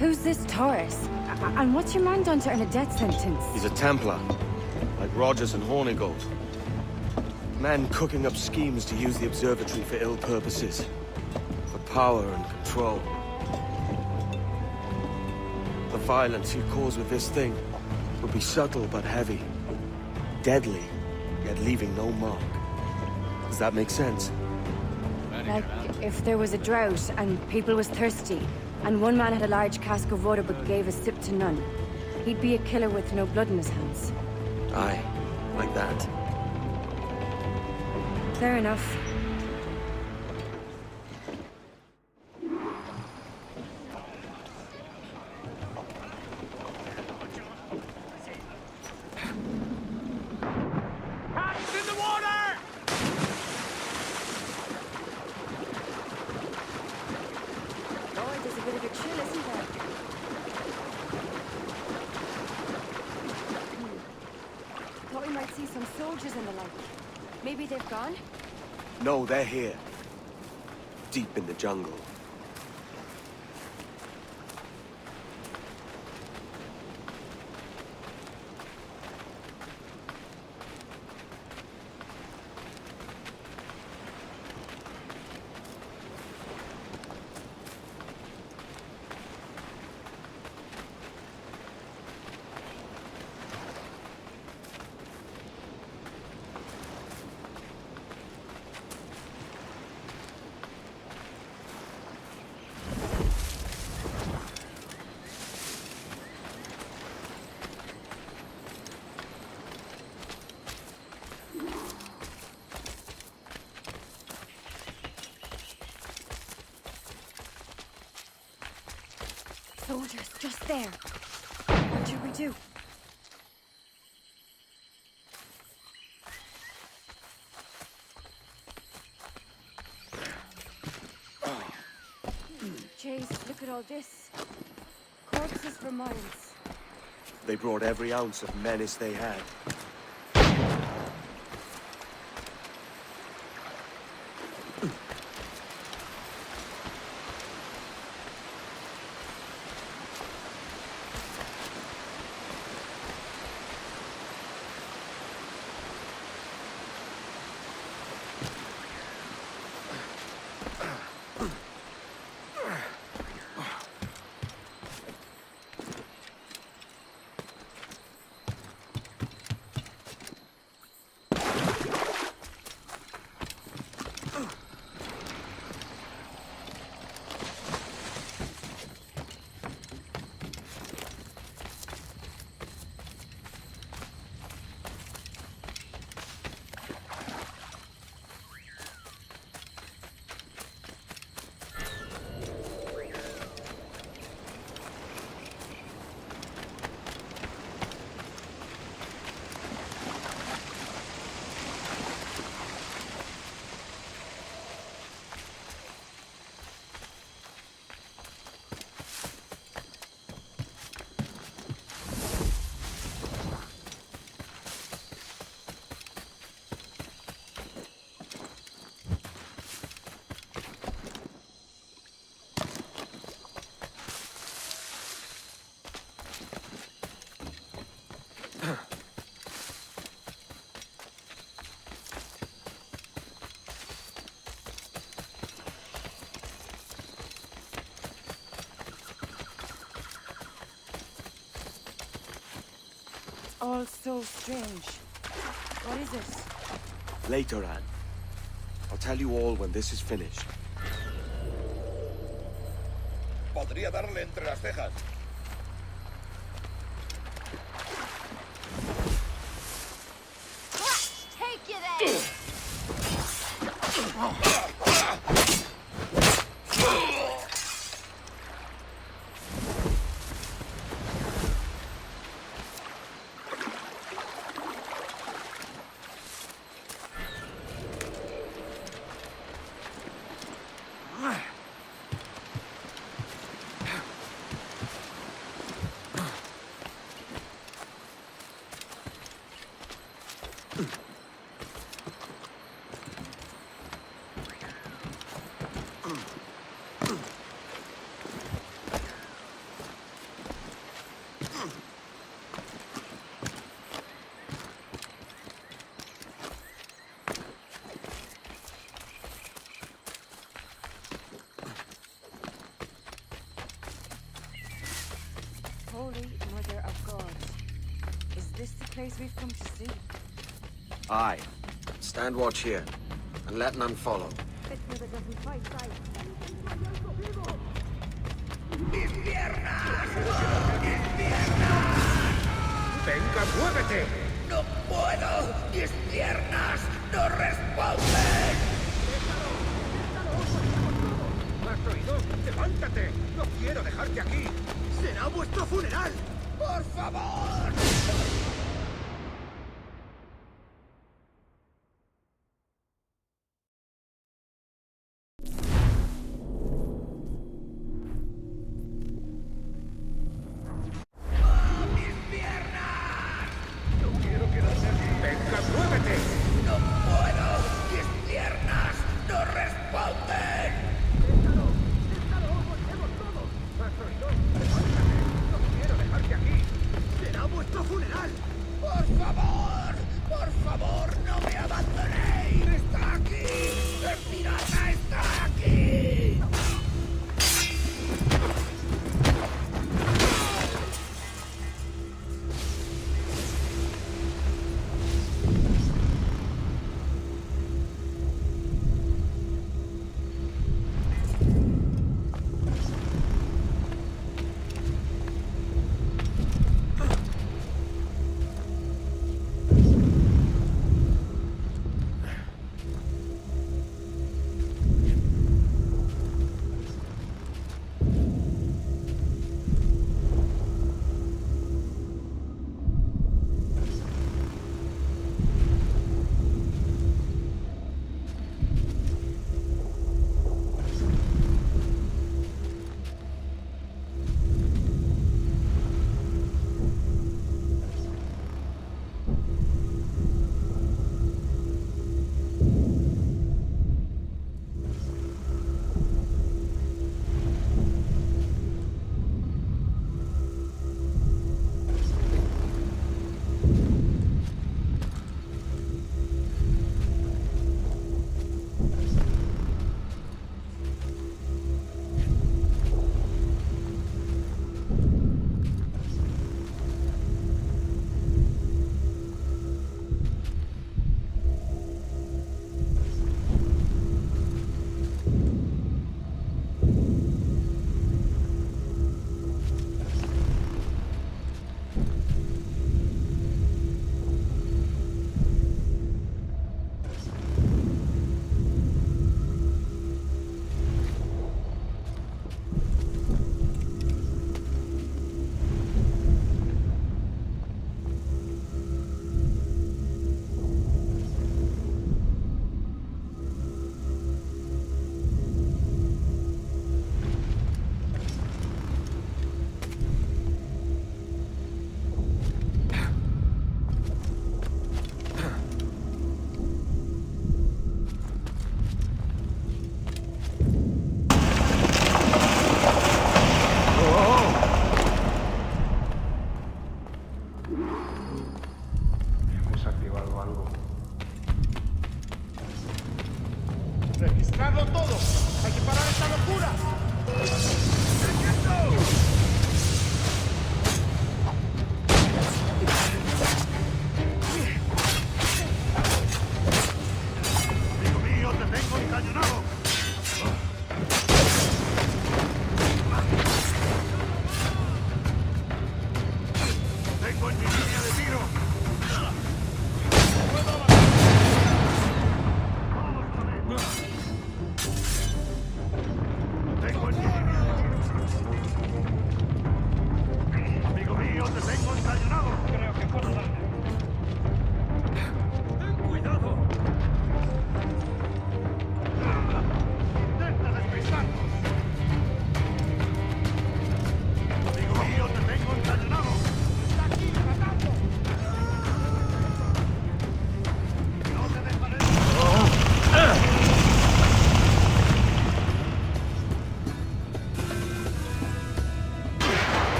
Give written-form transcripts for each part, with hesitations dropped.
Who's this Taurus? And what's your man done to earn a death sentence? He's a Templar, like Rogers and Hornigold. Man cooking up schemes to use the observatory for ill purposes. For power and control. The violence he'd cause with this thing would be subtle but heavy. Deadly, yet leaving no mark. Does that make sense? Like, if there was a drought and people was thirsty, and one man had a large cask of water but gave a sip to none, he'd be a killer with no blood in his hands. Aye, like that. Fair enough. Maybe they've gone? No, they're here. Deep in the jungle. Soldiers, just there. What should we do? Chase, look at all this. Corpses for miles. They brought every ounce of menace they had. All so strange. What is it? Later, Anne. I'll tell you all when this is finished. Podría darle entre las cejas. Take you there! place we've come to see. Aye. Stand watch here, and let none follow. ¡Venga, muévete! ¡No puedo! ¡Mis piernas no responden! ¿Has oído? ¡Levántate! ¡No quiero dejarte aquí! ¡Será vuestro funeral! ¡Por favor! ¡Venga, muévete! ¡No puedo! ¡Mis piernas no responden! ¡Déjalo! ¡Volvemos todos! ¿Has oído? ¡Levántate! ¡No quiero dejarte aquí! ¡Será vuestro funeral!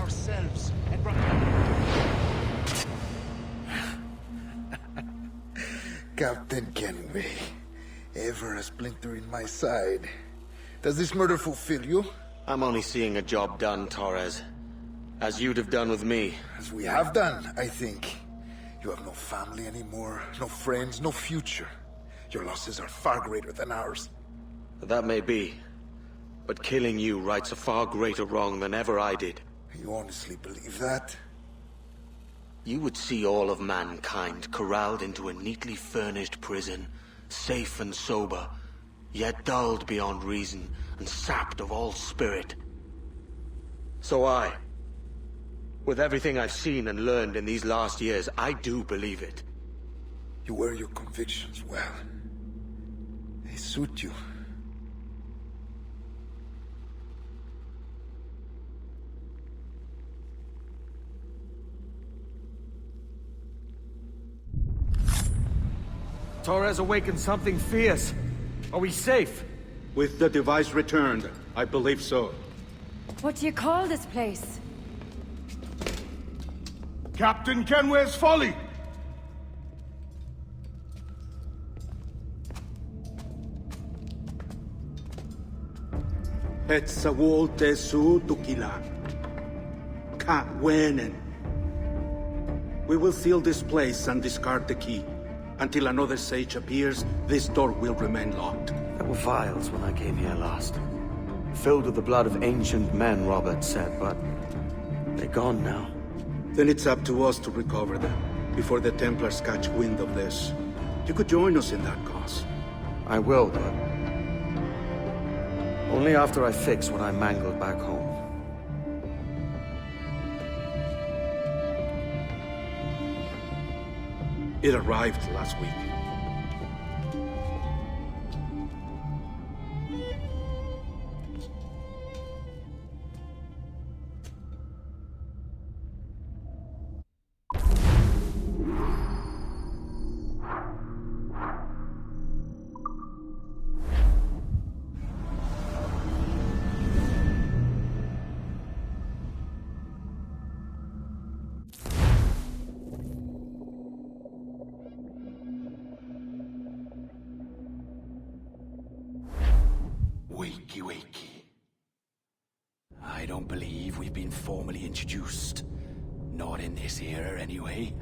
ourselves and Captain Kenway, ever a splinter in my side. Does this murder fulfill you? I'm only seeing a job done, Torres. As you'd have done with me. As we have done, I think. You have no family anymore, no friends, no future. Your losses are far greater than ours. That may be. But killing you rights a far greater wrong than ever I did. You honestly believe that? You would see all of mankind corralled into a neatly furnished prison, safe and sober, yet dulled beyond reason and sapped of all spirit. So with everything I've seen and learned in these last years, I do believe it. You wear your convictions well. They suit you. Torres awakened something fierce. Are we safe? With the device returned, I believe so. What do you call this place? Captain Kenway's Folly! Hetzawol Tesu Tukilan. Ka Wenen. We will seal this place and discard the key. Until another sage appears, this door will remain locked. There were vials when I came here last. Filled with the blood of ancient men, Robert said, but they're gone now. Then it's up to us to recover them, before the Templars catch wind of this. You could join us in that cause. I will, but only after I fix what I mangled back home. It arrived last week. Wakey, wakey. I don't believe we've been formally introduced. Not in this era, anyway.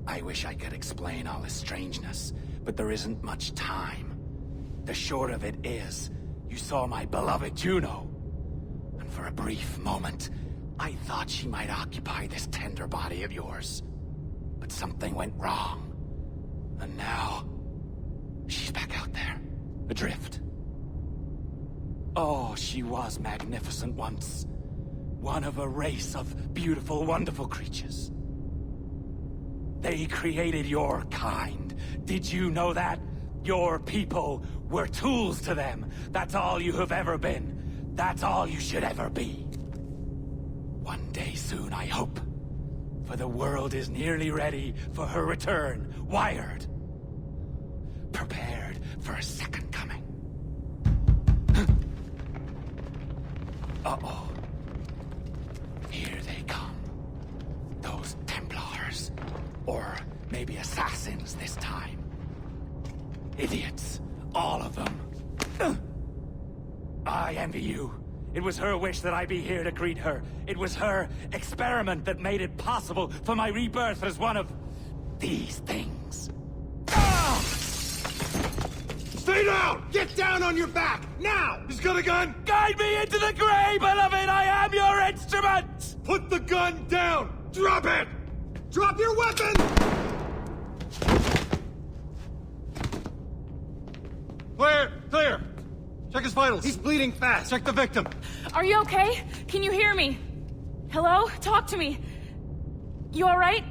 I wish I could explain all the strangeness, but there isn't much time. The short of it is, you saw my beloved Juno. And for a brief moment, I thought she might occupy this tender body of yours. But something went wrong. And now, she's back out there, adrift. Oh, she was magnificent once. One of a race of beautiful, wonderful creatures. They created your kind. Did you know that? Your people were tools to them. That's all you have ever been. That's all you should ever be. One day soon, I hope. For the world is nearly ready for her return. Wired. Prepared for a second coming. Uh-oh. Here they come. Those Templars. Or maybe assassins this time. Idiots. All of them. I envy you. It was her wish that I be here to greet her. It was her experiment that made it possible for my rebirth as one of these things. Ah! Stay down! Get down on your back! Now! He's got a gun! Guide me into the grave, beloved! I am your instrument! Put the gun down! Drop it! Drop your weapon! Clear! Clear! Check his vitals. He's bleeding fast. Check the victim. Are you okay? Can you hear me? Hello? Talk to me. You alright?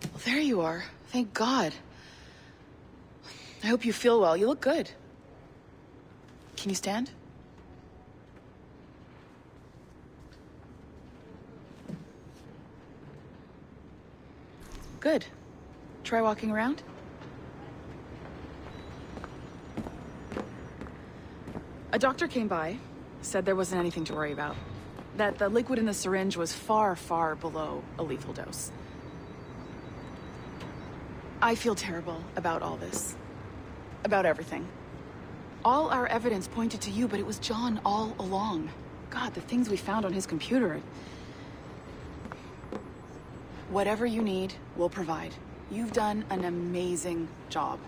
Well, there you are. Thank God. I hope you feel well. You look good. Can you stand? Good. Try walking around? A doctor came by, said there wasn't anything to worry about. That the liquid in the syringe was far, far below a lethal dose. I feel terrible about all this. About everything. All our evidence pointed to you, but it was John all along. God, the things we found on his computer. Whatever you need, we'll provide. You've done an amazing job.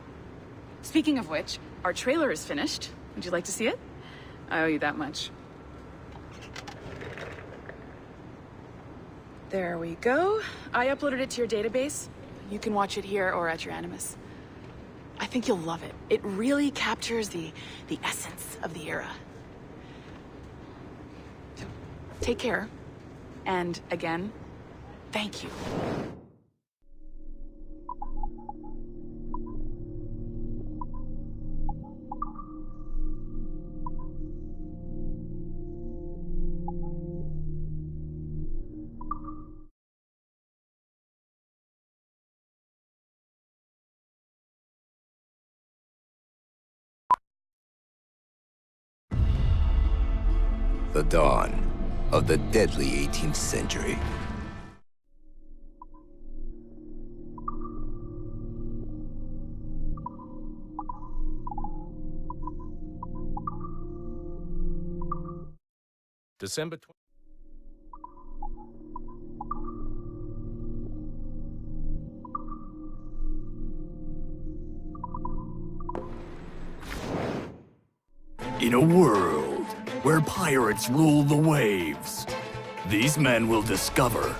Speaking of which, our trailer is finished. Would you like to see it? I owe you that much. There we go. I uploaded it to your database. You can watch it here or at your Animus. I think you'll love it. It really captures the essence of the era. So, take care. And again, thank you. The dawn of the deadly 18th century. December In a world where pirates rule the waves, these men will discover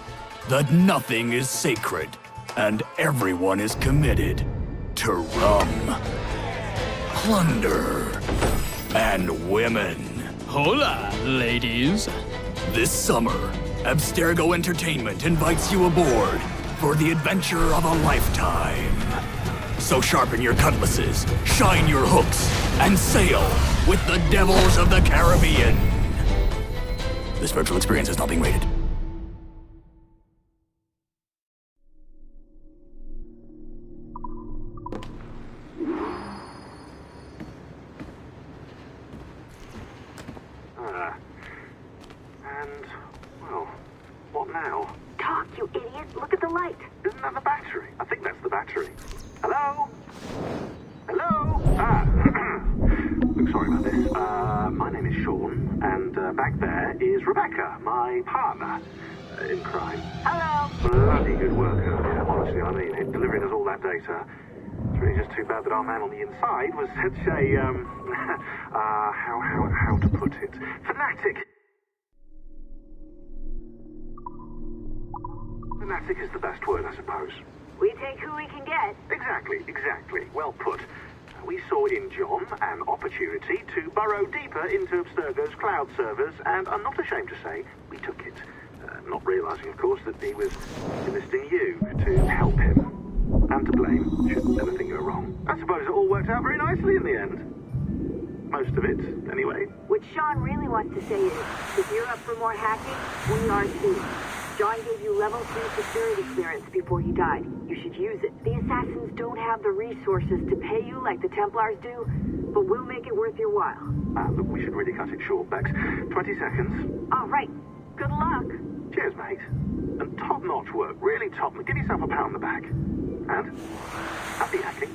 that nothing is sacred and everyone is committed to rum, plunder, and women. Hola, ladies. This summer, Abstergo Entertainment invites you aboard for the adventure of a lifetime. So sharpen your cutlasses, shine your hooks, and sail with the Devils of the Caribbean. This virtual experience is not being rated. And, well, what now? Talk, you idiot! Look at the light! Isn't that the battery? I think that's the battery. Hello? Hello? Look, sorry about this. My name is Sean, and back there is Rebecca, my partner in crime. Hello! Bloody good work earlier, honestly, I mean it, delivering us all that data. It's really just too bad that our man on the inside was such a, how to put it? Fanatic! Fanatic is the best word, I suppose. We take who we can get. Exactly. Well put. We saw in John an opportunity to burrow deeper into Abstergo's cloud servers, and I'm not ashamed to say we took it. Not realizing, of course, that he was enlisting you to help him. And to blame, should anything go wrong. I suppose it all worked out very nicely in the end. Most of it, anyway. What Sean really wants to say is, if you're up for more hacking, we are too. John gave you level 3 security clearance before he died. You should use it. The assassins don't have the resources to pay you like the Templars do, but we'll make it worth your while. Look, we should really cut it short, Bex. 20 seconds. All right. Good luck. Cheers, mate. And top-notch work. Really top. Give yourself a pat on the back. And happy hacking.